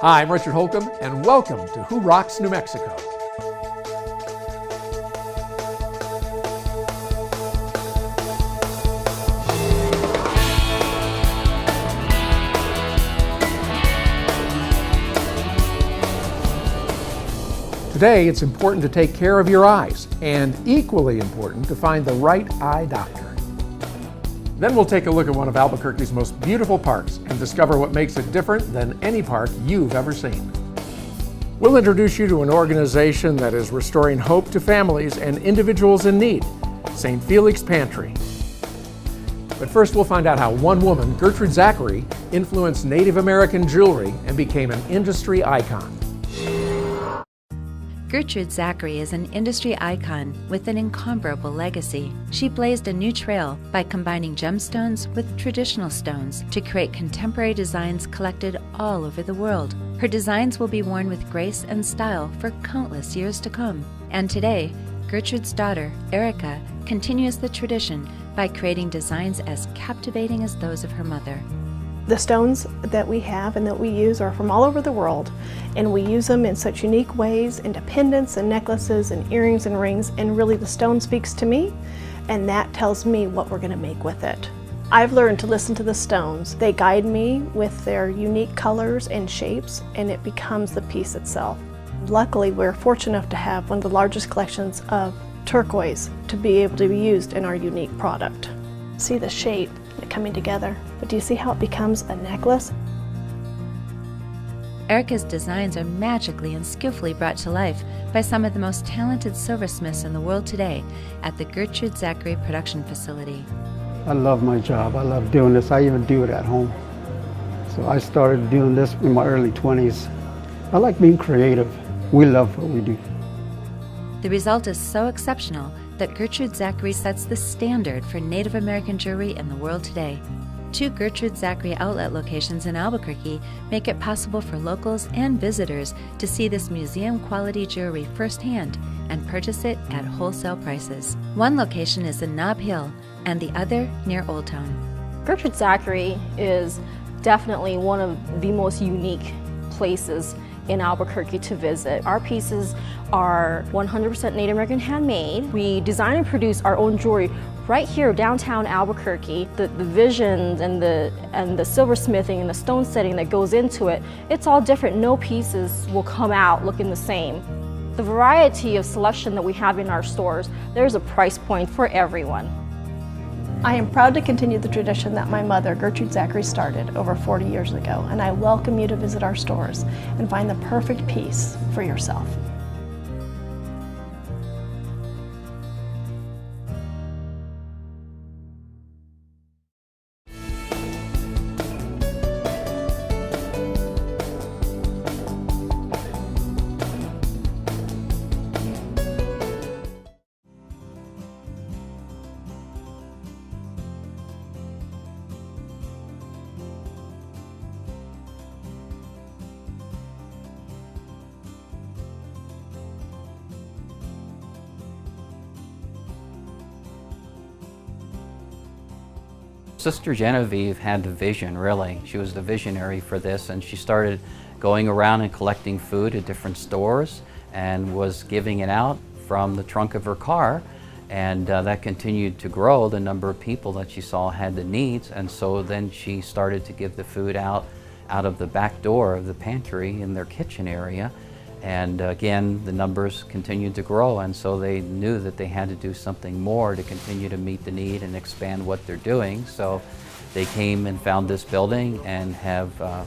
Hi, I'm Richard Holcomb, and welcome to Who Rocks New Mexico. Today, it's important to take care of your eyes, and equally important to find the right eye doctor. Then we'll take a look at one of Albuquerque's most beautiful parks and discover what makes it different than any park you've ever seen. We'll introduce you to an organization that is restoring hope to families and individuals in need, St. Felix Pantry. But first, we'll find out how one woman, Gertrude Zachary, influenced Native American jewelry and became an industry icon. Gertrude Zachary is an industry icon with an incomparable legacy. She blazed a new trail by combining gemstones with traditional stones to create contemporary designs collected all over the world. Her designs will be worn with grace and style for countless years to come. And today, Gertrude's daughter, Erica, continues the tradition by creating designs as captivating as those of her mother. The stones that we have and that we use are from all over the world, and we use them in such unique ways, into pendants and necklaces and earrings and rings, and really the stone speaks to me, and that tells me what we're going to make with it. I've learned to listen to the stones. They guide me with their unique colors and shapes, and it becomes the piece itself. Luckily, we're fortunate enough to have one of the largest collections of turquoise to be able to be used in our unique product. See the shape coming together, but do you see how it becomes a necklace? Erica's designs are magically and skillfully brought to life by some of the most talented silversmiths in the world today at the Gertrude Zachary production facility. I love my job. I love doing this. I even do it at home. So I started doing this in my early 20s. I like being creative. We love what we do. The result is so exceptional that Gertrude Zachary sets the standard for Native American jewelry in the world today. 2 Gertrude Zachary outlet locations in Albuquerque make it possible for locals and visitors to see this museum-quality jewelry firsthand and purchase it at wholesale prices. One location is in Nob Hill and the other near Old Town. Gertrude Zachary is definitely one of the most unique places in Albuquerque to visit. Our pieces are 100% Native American handmade. We design and produce our own jewelry right here downtown Albuquerque. The visions and the silversmithing and the stone setting that goes into it, it's all different. No pieces will come out looking the same. The variety of selection that we have in our stores, there's a price point for everyone. I am proud to continue the tradition that my mother, Gertrude Zachary, started over 40 years ago, and I welcome you to visit our stores and find the perfect piece for yourself. Sister Genevieve had the vision, really. She was the visionary for this, and she started going around and collecting food at different stores and was giving it out from the trunk of her car, and that continued to grow. The number of people that she saw had the needs, and so then she started to give the food out of the back door of the pantry in their kitchen area. And again, the numbers continued to grow, and so they knew that they had to do something more to continue to meet the need and expand what they're doing. So they came and found this building and have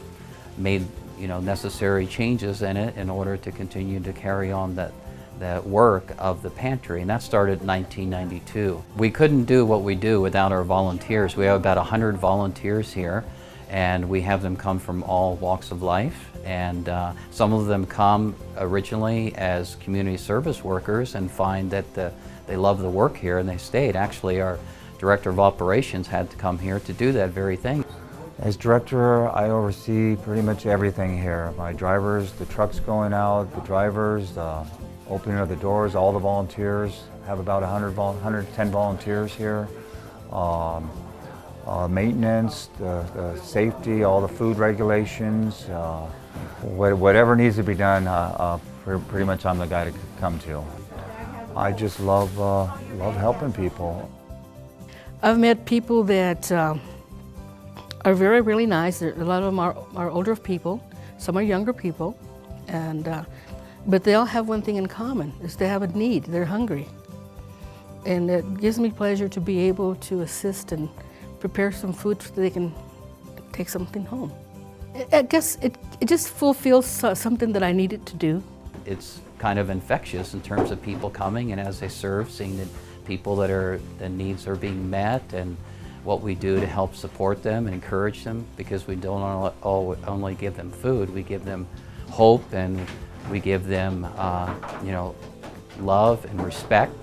made necessary changes in it in order to continue to carry on that work of the pantry, and that started in 1992. We couldn't do what we do without our volunteers. We have about 100 volunteers here, and we have them come from all walks of life, and some of them come originally as community service workers and find that they love the work here and they stayed. Actually, our director of operations had to come here to do that very thing. As director, I oversee pretty much everything here. My drivers, the trucks going out, the drivers, the opening of the doors, all the volunteers. Have about 110 volunteers here. maintenance, the safety, all the food regulations, whatever needs to be done, pretty much I'm the guy to come to. I just love helping people. I've met people that are very, really nice. A lot of them are older people, some are younger people, and but they all have one thing in common, is they have a need, they're hungry. And it gives me pleasure to be able to assist and prepare some food so they can take something home. I guess it just fulfills something that I needed to do. It's kind of infectious in terms of people coming, and as they serve, seeing the people the needs are being met, and what we do to help support them and encourage them, because we don't only give them food, we give them hope, and we give them love and respect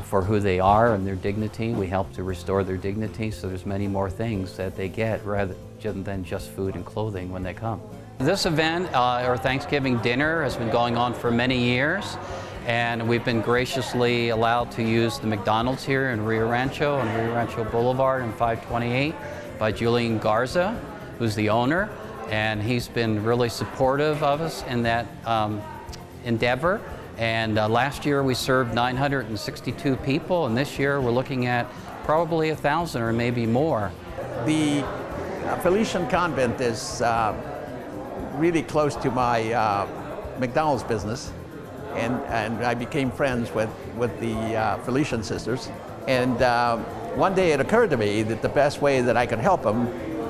for who they are and their dignity. We help to restore their dignity, so there's many more things that they get rather than just food and clothing when they come. This event, or Thanksgiving dinner, has been going on for many years, and we've been graciously allowed to use the McDonald's here in Rio Rancho on Rio Rancho Boulevard in 528 by Julian Garza, who's the owner, and he's been really supportive of us in that endeavor. And last year we served 962 people, and this year we're looking at probably 1,000 or maybe more. The Felician Convent is really close to my McDonald's business, and I became friends with the Felician sisters. And one day it occurred to me that the best way that I could help them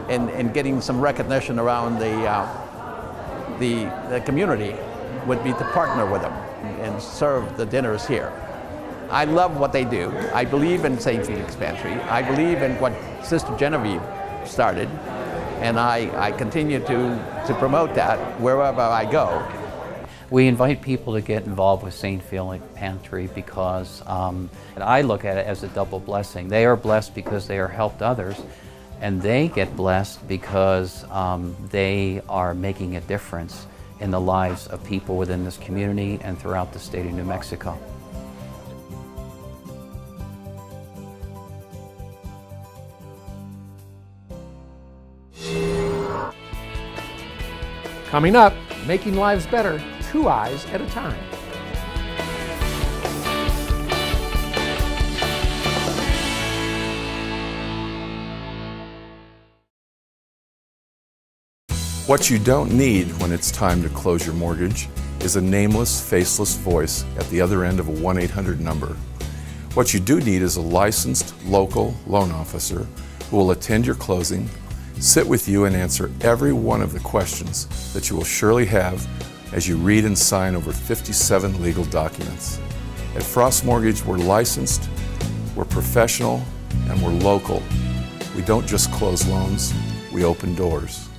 in getting some recognition around the community would be to partner with them and serve the dinners here. I love what they do. I believe in St. Felix Pantry. I believe in what Sister Genevieve started, and I continue to promote that wherever I go. We invite people to get involved with St. Felix Pantry because I look at it as a double blessing. They are blessed because they are helped others, and they get blessed because they are making a difference in the lives of people within this community and throughout the state of New Mexico. Coming up, making lives better, 2 eyes at a time. What you don't need when it's time to close your mortgage is a nameless, faceless voice at the other end of a 1-800 number. What you do need is a licensed local loan officer who will attend your closing, sit with you, and answer every one of the questions that you will surely have as you read and sign over 57 legal documents. At Frost Mortgage, we're licensed, we're professional, and we're local. We don't just close loans, we open doors.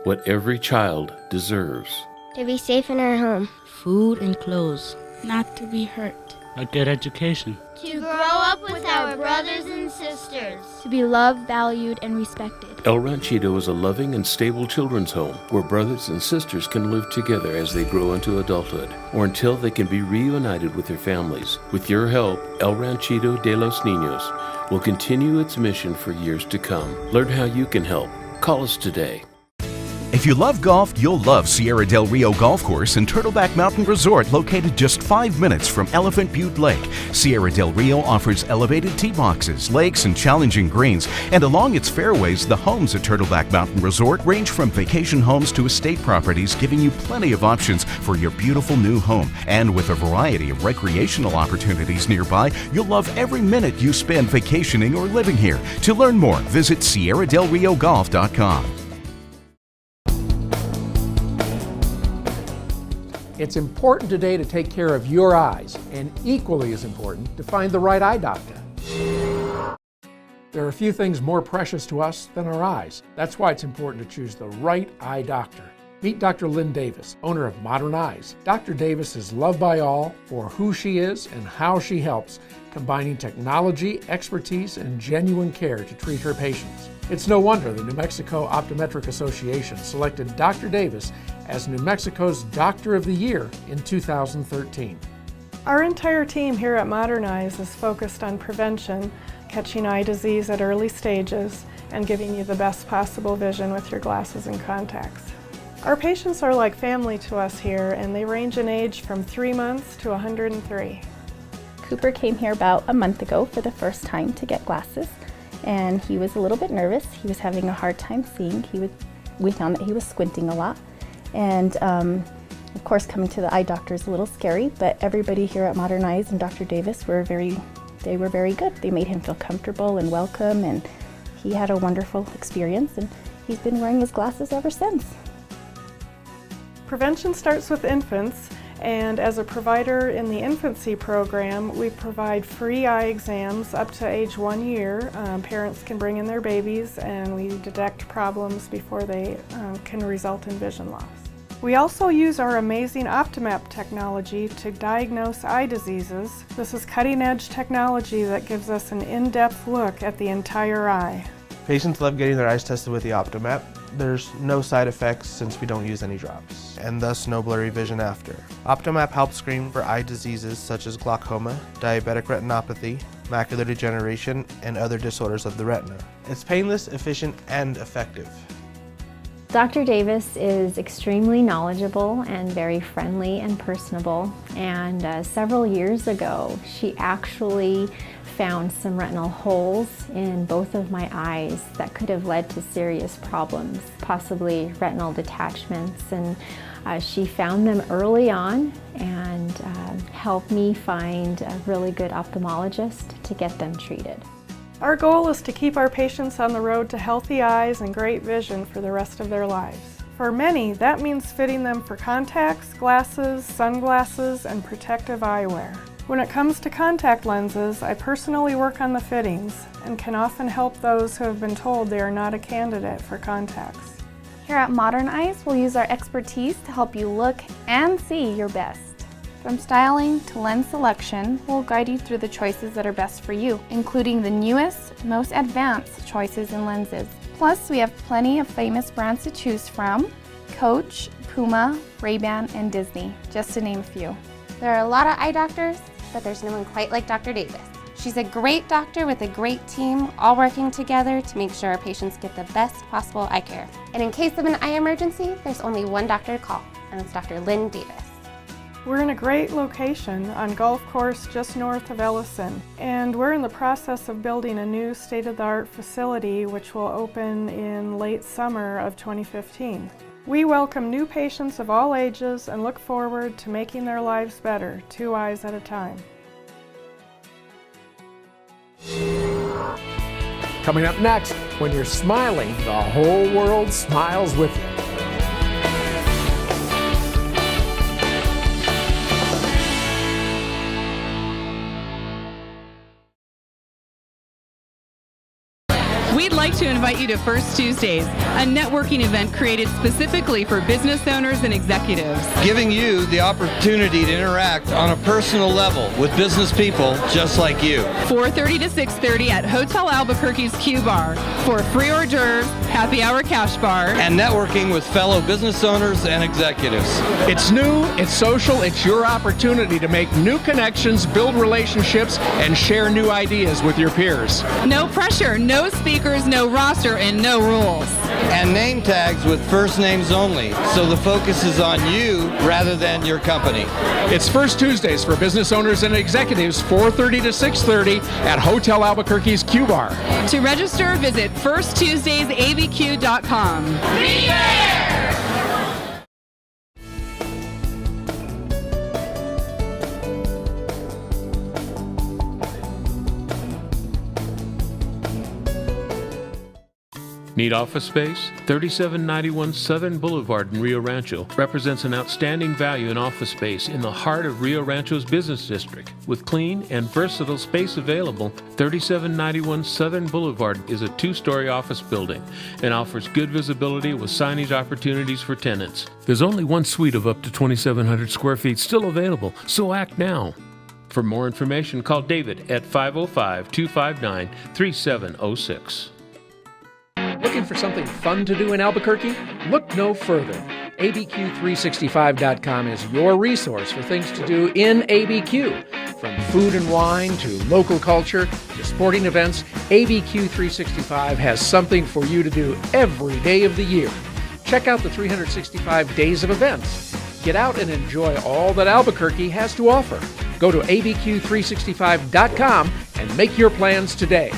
What every child deserves. To be safe in our home. Food and clothes. Not to be hurt. A good education. To grow up with our brothers and sisters. To be loved, valued, and respected. El Ranchito is a loving and stable children's home where brothers and sisters can live together as they grow into adulthood or until they can be reunited with their families. With your help, El Ranchito de los Niños will continue its mission for years to come. Learn how you can help. Call us today. If you love golf, you'll love Sierra Del Rio Golf Course and Turtleback Mountain Resort, located just 5 minutes from Elephant Butte Lake. Sierra Del Rio offers elevated tee boxes, lakes, and challenging greens. And along its fairways, the homes at Turtleback Mountain Resort range from vacation homes to estate properties, giving you plenty of options for your beautiful new home. And with a variety of recreational opportunities nearby, you'll love every minute you spend vacationing or living here. To learn more, visit SierraDelRioGolf.com. It's important today to take care of your eyes, and equally as important to find the right eye doctor. There are few things more precious to us than our eyes. That's why it's important to choose the right eye doctor. Meet Dr. Lynn Davis, owner of Modern Eyes. Dr. Davis is loved by all for who she is and how she helps, combining technology, expertise, and genuine care to treat her patients. It's no wonder the New Mexico Optometric Association selected Dr. Davis as New Mexico's Doctor of the Year in 2013. Our entire team here at Modern Eyes is focused on prevention catching eye disease at early stages, and giving you the best possible vision with your glasses and contacts. Our patients are like family to us here, and they range in age from 3 months to 103. Cooper came here about a month ago for the first time to get glasses, and he was a little bit nervous. He was having a hard time seeing. We found that he was squinting a lot, and of course coming to the eye doctor is a little scary, but everybody here at Modern Eyes and Dr. Davis were very good. They made him feel comfortable and welcome, and he had a wonderful experience, and he's been wearing his glasses ever since. Prevention starts with infants, and as a provider in the infancy program, we provide free eye exams up to age 1 year. Parents can bring in their babies, and we detect problems before they can result in vision loss. We also use our amazing OptiMap technology to diagnose eye diseases. This is cutting-edge technology that gives us an in-depth look at the entire eye. Patients love getting their eyes tested with the OptiMap. There's no side effects since we don't use any drops, and thus no blurry vision after. OptiMap helps screen for eye diseases such as glaucoma, diabetic retinopathy, macular degeneration, and other disorders of the retina. It's painless, efficient, and effective. Dr. Davis is extremely knowledgeable and very friendly and personable, and several years ago she actually found some retinal holes in both of my eyes that could have led to serious problems, possibly retinal detachments, and she found them early on and helped me find a really good ophthalmologist to get them treated. Our goal is to keep our patients on the road to healthy eyes and great vision for the rest of their lives. For many, that means fitting them for contacts, glasses, sunglasses, and protective eyewear. When it comes to contact lenses, I personally work on the fittings and can often help those who have been told they are not a candidate for contacts. Here at Modern Eyes, we'll use our expertise to help you look and see your best. From styling to lens selection, we'll guide you through the choices that are best for you, including the newest, most advanced choices in lenses. Plus, we have plenty of famous brands to choose from: Coach, Puma, Ray-Ban, and Disney, just to name a few. There are a lot of eye doctors, but there's no one quite like Dr. Davis. She's a great doctor with a great team, all working together to make sure our patients get the best possible eye care. And in case of an eye emergency, there's only one doctor to call, and it's Dr. Lynn Davis. We're in a great location on Golf Course just north of Ellison, and we're in the process of building a new state-of-the-art facility which will open in late summer of 2015. We welcome new patients of all ages and look forward to making their lives better, 2 eyes at a time. Coming up next, when you're smiling, the whole world smiles with you. We'd like to invite you to First Tuesdays, a networking event created specifically for business owners and executives. Giving you the opportunity to interact on a personal level with business people just like you. 4:30 to 6:30 at Hotel Albuquerque's Q Bar for free hors d'oeuvres, happy hour cash bar, and networking with fellow business owners and executives. It's new, it's social, it's your opportunity to make new connections, build relationships, and share new ideas with your peers. No pressure, no speakers, no roster, and no rules. And name tags with first names only, so the focus is on you rather than your company. It's First Tuesdays for business owners and executives, 4:30 to 6:30 at Hotel Albuquerque's Q Bar. To register, visit firsttuesdaysabq.com. Be there! Need office space? 3791 Southern Boulevard in Rio Rancho represents an outstanding value in office space in the heart of Rio Rancho's business district. With clean and versatile space available, 3791 Southern Boulevard is a 2-story office building and offers good visibility with signage opportunities for tenants. There's only one suite of up to 2,700 square feet still available, so act now. For more information, call David at 505-259-3706. Looking for something fun to do in Albuquerque? Look no further. ABQ365.com is your resource for things to do in ABQ. From food and wine to local culture to sporting events, ABQ 365 has something for you to do every day of the year. Check out the 365 days of events. Get out and enjoy all that Albuquerque has to offer. Go to abq365.com and make your plans today.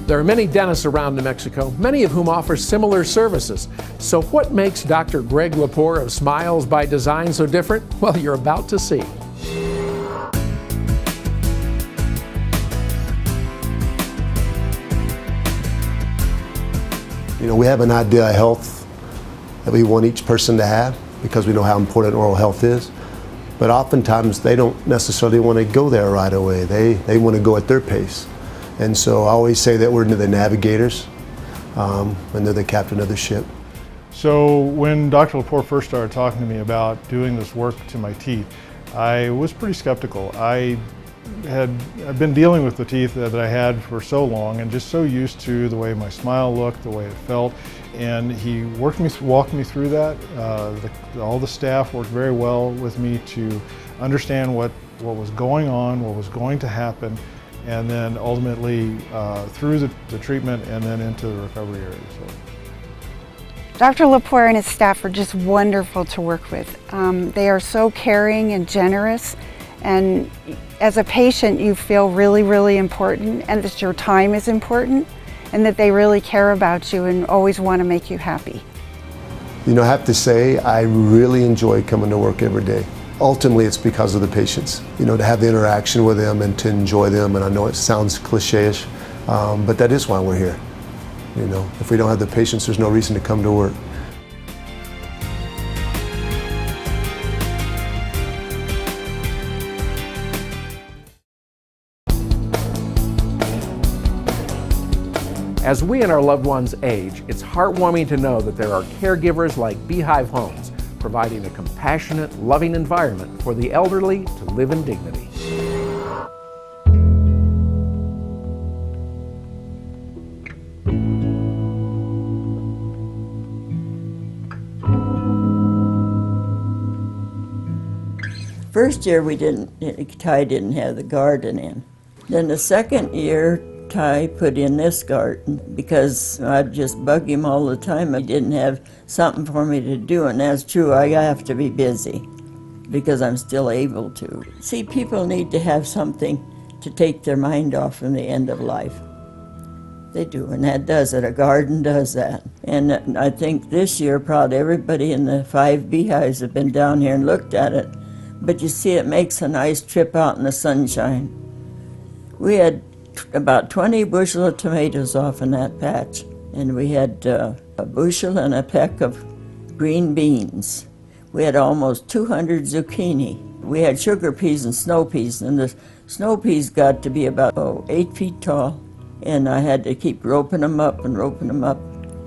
There are many dentists around New Mexico, many of whom offer similar services. So what makes Dr. Greg Lepore of Smiles by Design so different? Well, you're about to see. You know, we have an idea of health that we want each person to have because we know how important oral health is. But oftentimes they don't necessarily want to go there right away. They want to go at their pace. And so I always say that we're the navigators and they're the captain of the ship. So when Dr. Lepore first started talking to me about doing this work to my teeth, I was pretty skeptical. I've been dealing with the teeth that I had for so long and just so used to the way my smile looked, the way it felt. And he walked me through that. All the staff worked very well with me to understand what was going on, what was going to happen, and then ultimately through the treatment and then into the recovery area. So. Dr. Lepore and his staff are just wonderful to work with. They are so caring and generous, and as a patient you feel really, really important, and that your time is important, and that they really care about you and always want to make you happy. You know, I have to say I really enjoy coming to work every day. Ultimately, it's because of the patients, you know, to have the interaction with them and to enjoy them. And I know it sounds cliche-ish, but that is why we're here. You know, if we don't have the patients, there's no reason to come to work. As we and our loved ones age, it's heartwarming to know that there are caregivers like Beehive Homes, providing a compassionate, loving environment for the elderly to live in dignity. First year Ty didn't have the garden in. Then the second year, Ty put in this garden because I'd just bug him all the time. He didn't have something for me to do, and that's true. I have to be busy because I'm still able to. See, people need to have something to take their mind off from the end of life. They do, and that does it. A garden does that. And I think this year probably everybody in the 5 beehives have been down here and looked at it. But you see, it makes a nice trip out in the sunshine. We had about 20 bushel of tomatoes off in that patch, and we had a bushel and a peck of green beans. We had almost 200 zucchini. We had sugar peas and snow peas, and the snow peas got to be about 8 feet tall, and I had to keep roping them up and roping them up.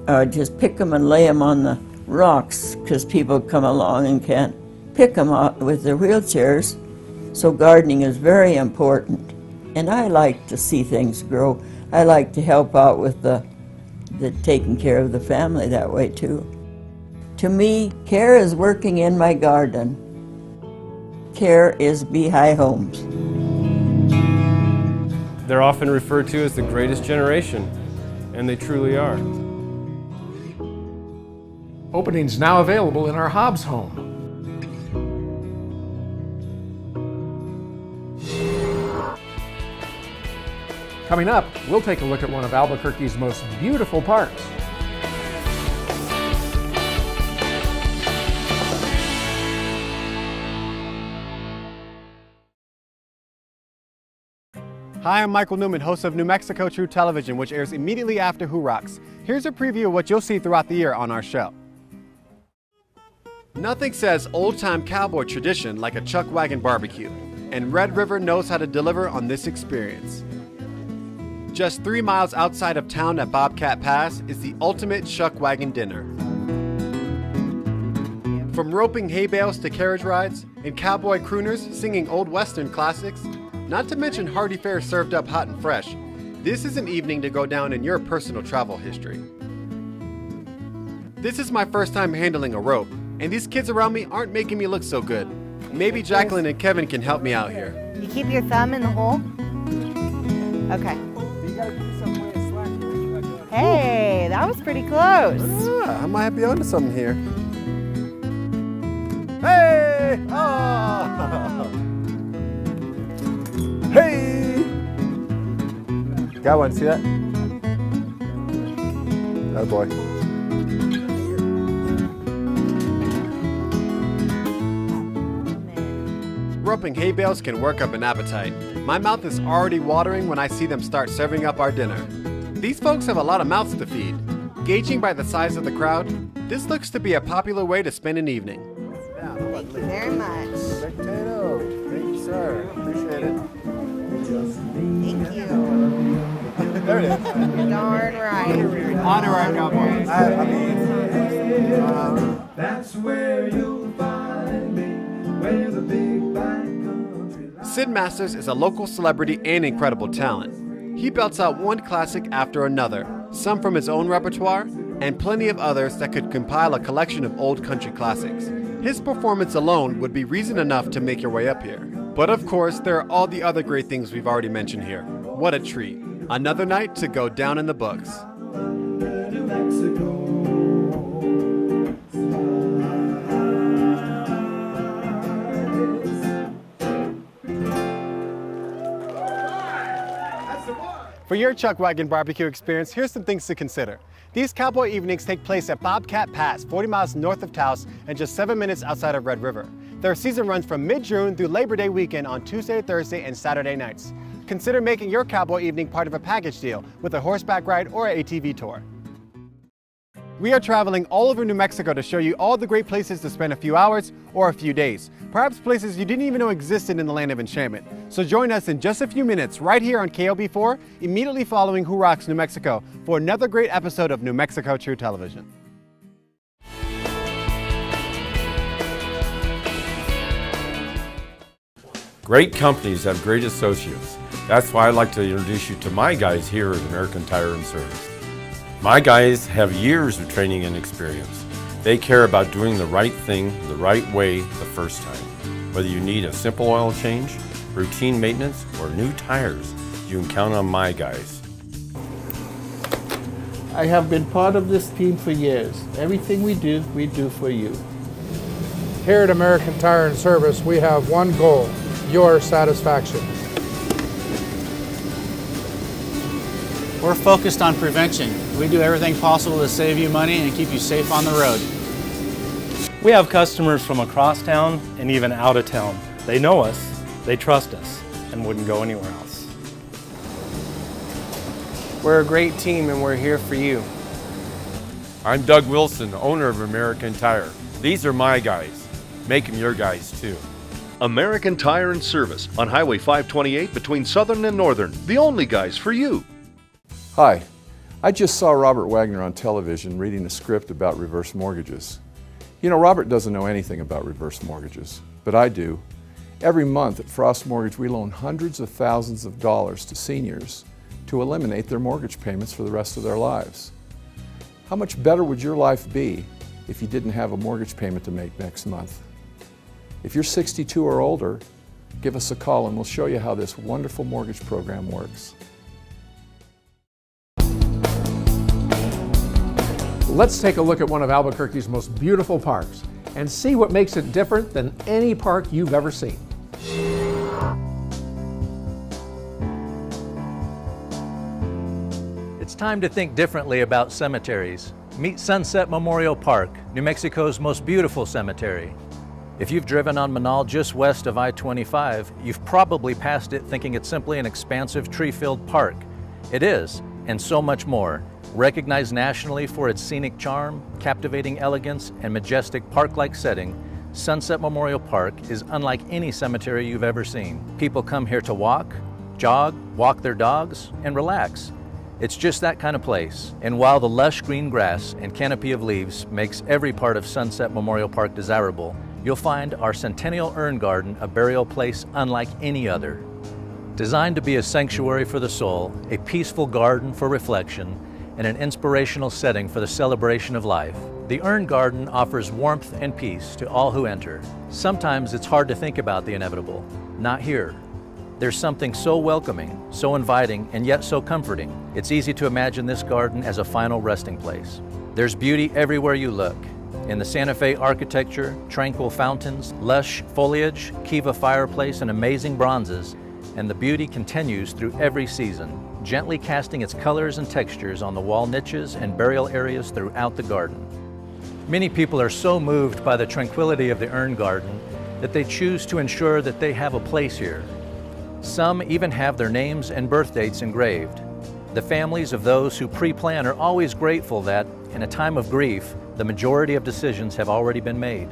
I'd just pick them and lay them on the rocks because people come along and can't pick them up with their wheelchairs. So gardening is very important. And I like to see things grow. I like to help out with the taking care of the family that way too. To me, care is working in my garden. Care is Beehive Homes. They're often referred to as the greatest generation, and they truly are. Openings now available in our Hobbs home. Coming up, we'll take a look at one of Albuquerque's most beautiful parks. Hi, I'm Michael Newman, host of New Mexico True Television, which airs immediately after Who Rocks. Here's a preview of what you'll see throughout the year on our show. Nothing says old-time cowboy tradition like a chuck wagon barbecue, and Red River knows how to deliver on this experience. Just 3 miles outside of town at Bobcat Pass is the ultimate chuck wagon dinner. From roping hay bales to carriage rides, and cowboy crooners singing old Western classics, not to mention hearty fare served up hot and fresh, this is an evening to go down in your personal travel history. This is my first time handling a rope, and these kids around me aren't making me look so good. Maybe Jacqueline and Kevin can help me out here. You keep your thumb in the hole? Okay. Hey, that was pretty close. I might be onto something here. Hey! Oh! Hey! Got one, see that? Oh boy. Roping hay bales can work up an appetite. My mouth is already watering when I see them start serving up our dinner. These folks have a lot of mouths to feed. Gauging by the size of the crowd, this looks to be a popular way to spend an evening. Thank you very much. Potato. Thank you, sir. Appreciate it. Thank you. There it is. Darn right. On to our cowboys. That's where you'll find me, where the big back country. Sid Masters is a local celebrity and incredible talent. He belts out one classic after another, some from his own repertoire, and plenty of others that could compile a collection of old country classics. His performance alone would be reason enough to make your way up here. But of course, there are all the other great things we've already mentioned here. What a treat. Another night to go down in the books. New Mexico. For your Chuck Wagon barbecue experience, here's some things to consider. These cowboy evenings take place at Bobcat Pass, 40 miles north of Taos and just 7 minutes outside of Red River. Their season runs from mid-June through Labor Day weekend on Tuesday, Thursday, and Saturday nights. Consider making your cowboy evening part of a package deal with a horseback ride or ATV tour. We are traveling all over New Mexico to show you all the great places to spend a few hours or a few days. Perhaps places you didn't even know existed in the land of enchantment. So join us in just a few minutes right here on KOB4, immediately following Who Rocks New Mexico, for another great episode of New Mexico True Television. Great companies have great associates. That's why I'd like to introduce you to my guys here at American Tire and Service. My guys have years of training and experience. They care about doing the right thing the right way the first time. Whether you need a simple oil change, routine maintenance, or new tires, you can count on my guys. I have been part of this team for years. Everything we do for you. Here at American Tire and Service, we have one goal: your satisfaction. We're focused on prevention. We do everything possible to save you money and keep you safe on the road. We have customers from across town and even out of town. They know us, they trust us, and wouldn't go anywhere else. We're a great team and we're here for you. I'm Doug Wilson, owner of American Tire. These are my guys. Make them your guys too. American Tire and Service on Highway 528 between Southern and Northern. The only guys for you. Hi, I just saw Robert Wagner on television reading a script about reverse mortgages. You know, Robert doesn't know anything about reverse mortgages, but I do. Every month at Frost Mortgage, we loan hundreds of thousands of dollars to seniors to eliminate their mortgage payments for the rest of their lives. How much better would your life be if you didn't have a mortgage payment to make next month? If you're 62 or older, give us a call and we'll show you how this wonderful mortgage program works. Let's take a look at one of Albuquerque's most beautiful parks and see what makes it different than any park you've ever seen. It's time to think differently about cemeteries. Meet Sunset Memorial Park, New Mexico's most beautiful cemetery. If you've driven on Manal just west of I-25, you've probably passed it thinking it's simply an expansive tree-filled park. It is, and so much more. Recognized nationally for its scenic charm, captivating elegance, and majestic park-like setting, Sunset Memorial Park is unlike any cemetery you've ever seen. People come here to walk, jog, walk their dogs, and relax. It's just that kind of place. And while the lush green grass and canopy of leaves makes every part of Sunset Memorial Park desirable, you'll find our Centennial Urn Garden a burial place unlike any other. Designed to be a sanctuary for the soul, a peaceful garden for reflection, and an inspirational setting for the celebration of life, The Urn Garden offers warmth and peace to all who enter. Sometimes it's hard to think about the inevitable. Not here. There's something so welcoming, so inviting, and yet so comforting. It's easy to imagine this garden as a final resting place. There's beauty everywhere you look. In the Santa Fe architecture, tranquil fountains, lush foliage, Kiva fireplace, and amazing bronzes, and the beauty continues through every season, gently casting its colors and textures on the wall niches and burial areas throughout the garden. Many people are so moved by the tranquility of the Urn Garden that they choose to ensure that they have a place here. Some even have their names and birth dates engraved. The families of those who pre-plan are always grateful that, in a time of grief, the majority of decisions have already been made,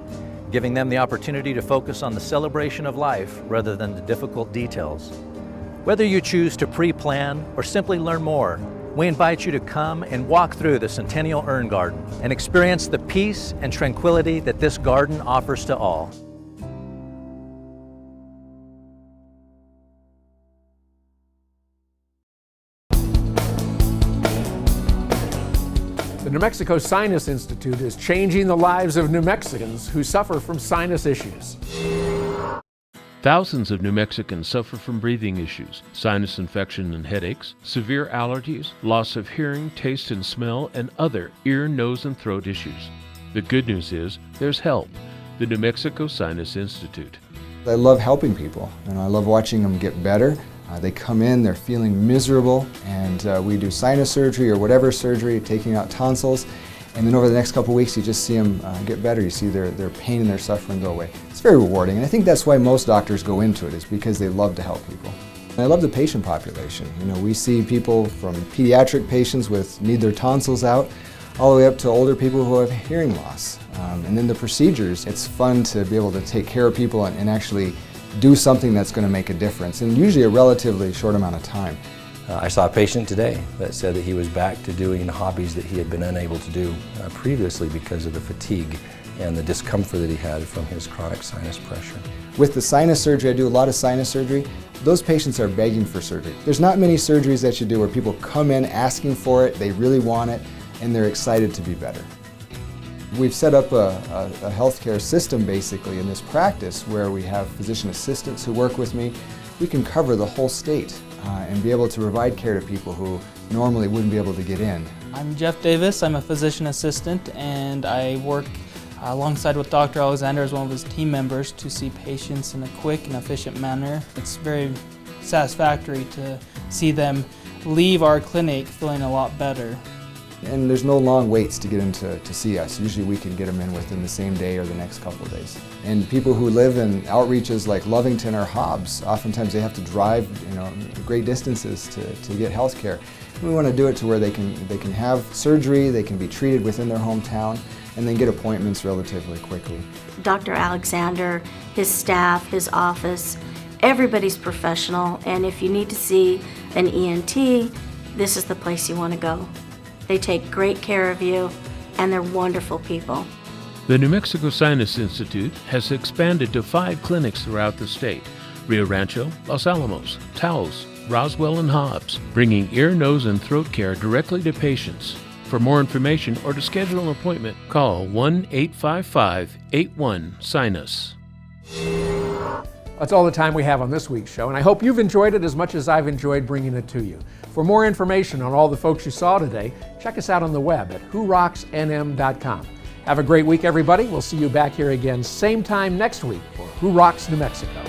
giving them the opportunity to focus on the celebration of life rather than the difficult details. Whether you choose to pre-plan or simply learn more, we invite you to come and walk through the Centennial Urn Garden and experience the peace and tranquility that this garden offers to all. The New Mexico Sinus Institute is changing the lives of New Mexicans who suffer from sinus issues. Thousands of New Mexicans suffer from breathing issues, sinus infection and headaches, severe allergies, loss of hearing, taste and smell, and other ear, nose, and throat issues. The good news is there's help. The New Mexico Sinus Institute. I love helping people, and I love watching them get better. They come in, they're feeling miserable, and we do sinus surgery or whatever surgery, taking out tonsils, and then over the next couple weeks you just see them get better. You see their pain and their suffering go away. It's very rewarding, and I think that's why most doctors go into it, is because they love to help people. And I love the patient population. You know, we see people from pediatric patients need their tonsils out, all the way up to older people who have hearing loss. And then the procedures, it's fun to be able to take care of people and actually do something that's going to make a difference, in usually a relatively short amount of time. I saw a patient today that said that he was back to doing hobbies that he had been unable to do previously because of the fatigue and the discomfort that he had from his chronic sinus pressure. With the sinus surgery, I do a lot of sinus surgery. Those patients are begging for surgery. There's not many surgeries that you do where people come in asking for it, they really want it, and they're excited to be better. We've set up a healthcare system basically in this practice where we have physician assistants who work with me. We can cover the whole state and be able to provide care to people who normally wouldn't be able to get in. I'm Jeff Davis. I'm a physician assistant, and I work alongside with Dr. Alexander as one of his team members to see patients in a quick and efficient manner. It's very satisfactory to see them leave our clinic feeling a lot better. And there's no long waits to get in to see us. Usually we can get them in within the same day or the next couple of days. And people who live in outreaches like Lovington or Hobbs, oftentimes they have to drive great distances to get health care. We want to do it to where they can have surgery, they can be treated within their hometown, and then get appointments relatively quickly. Dr. Alexander, his staff, his office, everybody's professional, and if you need to see an ENT, this is the place you want to go. They take great care of you, and they're wonderful people. The New Mexico Sinus Institute has expanded to 5 clinics throughout the state: Rio Rancho, Los Alamos, Taos, Roswell, and Hobbs, bringing ear, nose, and throat care directly to patients. For more information or to schedule an appointment, call 1-855-81-SINUS. That's all the time we have on this week's show, and I hope you've enjoyed it as much as I've enjoyed bringing it to you. For more information on all the folks you saw today, check us out on the web at whorocksnm.com. Have a great week, everybody. We'll see you back here again same time next week for Who Rocks New Mexico.